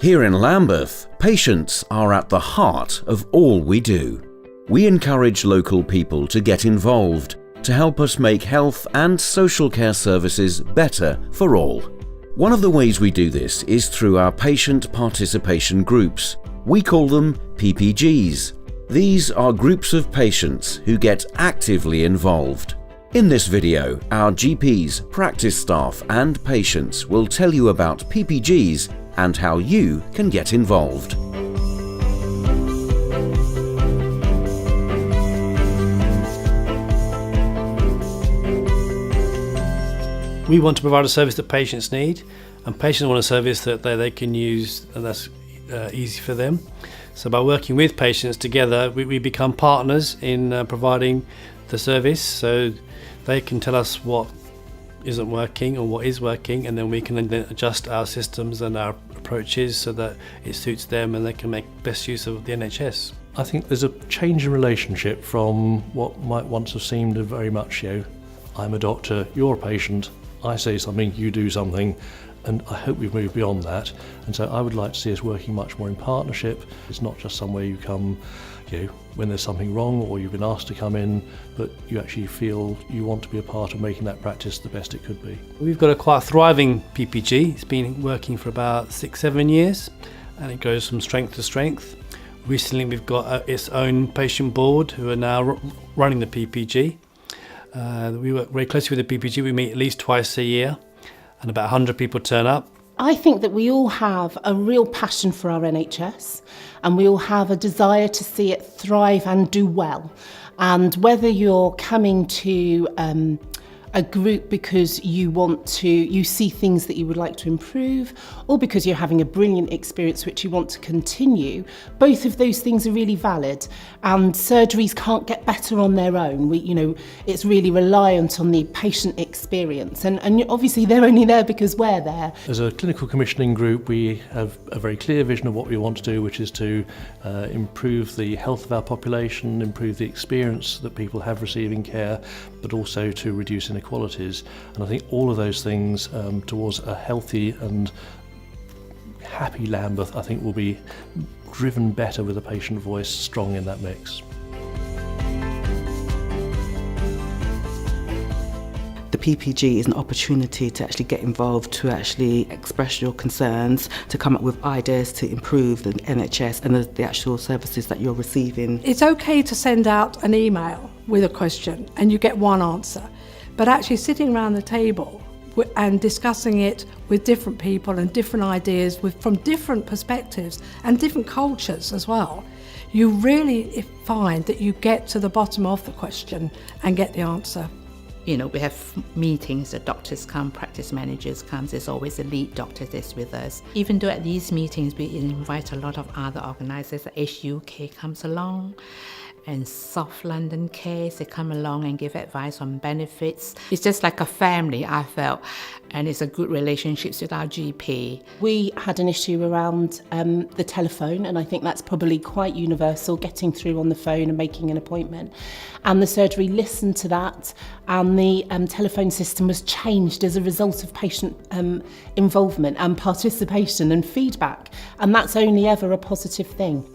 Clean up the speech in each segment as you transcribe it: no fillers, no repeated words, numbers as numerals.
Here in Lambeth, patients are at the heart of all we do. We encourage local people to get involved to help us make health and social care services better for all. One of the ways we do this is through our patient participation groups. We call them PPGs. These are groups of patients who get actively involved. In this video, our GPs, practice staff and patients will tell you about PPGs and how you can get involved. We want to provide a service that patients need, and patients want a service that they can use and that's easy for them. So by working with patients together, we become partners in providing the service, so they can tell us what isn't working or what is working, and then we can then adjust our systems and our approaches so that it suits them and they can make best use of the NHS. I think there's a change in relationship from what might once have seemed a very much, I'm a doctor, you're a patient, I say something, you do something, and I hope we've moved beyond that. And so I would like to see us working much more in partnership. It's not just somewhere you come, when there's something wrong or you've been asked to come in, but you actually feel you want to be a part of making that practice the best it could be. We've got a quite thriving PPG. It's been working for about 6-7 years, and it goes from strength to strength. Recently we've got its own patient board who are now running the PPG. We work very closely with the PPG. We meet at least twice a year, and about 100 people turn up. I think that we all have a real passion for our NHS, and we all have a desire to see it thrive and do well. And whether you're coming to a group because you see things that you would like to improve, or because you're having a brilliant experience which you want to continue, both of those things are really valid, and surgeries can't get better on their own. It's really reliant on the patient experience, and obviously they're only there because we're there. As a clinical commissioning group, we have a very clear vision of what we want to do, which is to improve the health of our population, improve the experience that people have receiving care, but also to reduce inequalities. And I think all of those things towards a healthy and happy Lambeth, I think, will be driven better with a patient voice strong in that mix. The PPG is an opportunity to actually get involved, to actually express your concerns, to come up with ideas to improve the NHS and the actual services that you're receiving. It's okay to send out an email with a question and you get one answer, but actually sitting around the table and discussing it with different people and different ideas from different perspectives and different cultures as well, you really find that you get to the bottom of the question and get the answer. We have meetings, the doctors come, practice managers come, there's always a lead doctor that's with us. Even though at these meetings we invite a lot of other organisers, HUK comes along, and South London Case, they come along and give advice on benefits. It's just like a family, I felt, and it's a good relationship with our GP. We had an issue around the telephone, and I think that's probably quite universal, getting through on the phone and making an appointment. And the surgery listened to that, and the telephone system was changed as a result of patient involvement and participation and feedback, and that's only ever a positive thing.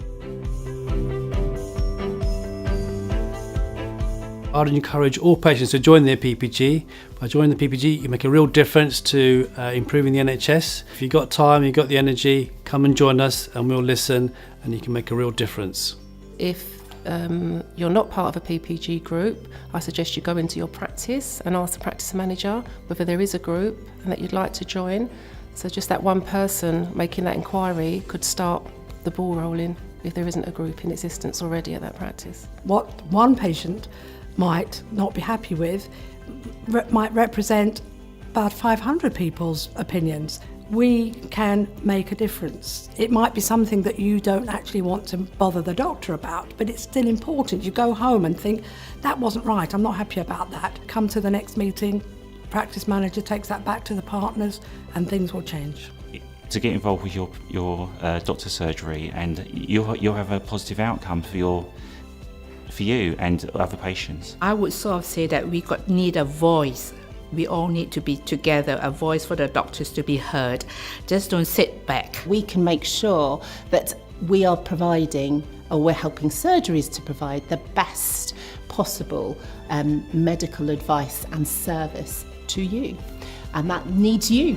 I'd encourage all patients to join their PPG. By joining the PPG, you make a real difference to improving the NHS. If you've got time, you've got the energy, come and join us and we'll listen, and you can make a real difference. If you're not part of a PPG group, I suggest you go into your practice and ask the practice manager whether there is a group and that you'd like to join. So just that one person making that inquiry could start the ball rolling if there isn't a group in existence already at that practice. What one patient might not be happy with might represent about 500 people's opinions. We can make a difference. It might be something that you don't actually want to bother the doctor about, but it's still important. You go home and think, that wasn't right, I'm not happy about that. Come to the next meeting, practice manager takes that back to the partners, and things will change. To get involved with your doctor's surgery, and you'll have a positive outcome for you and other patients. I would sort of say that we need a voice We all need to be together, a voice for the doctors to be heard. Just don't sit back. We can make sure that we are providing, or we're helping surgeries to provide the best possible medical advice and service to you. And that needs you.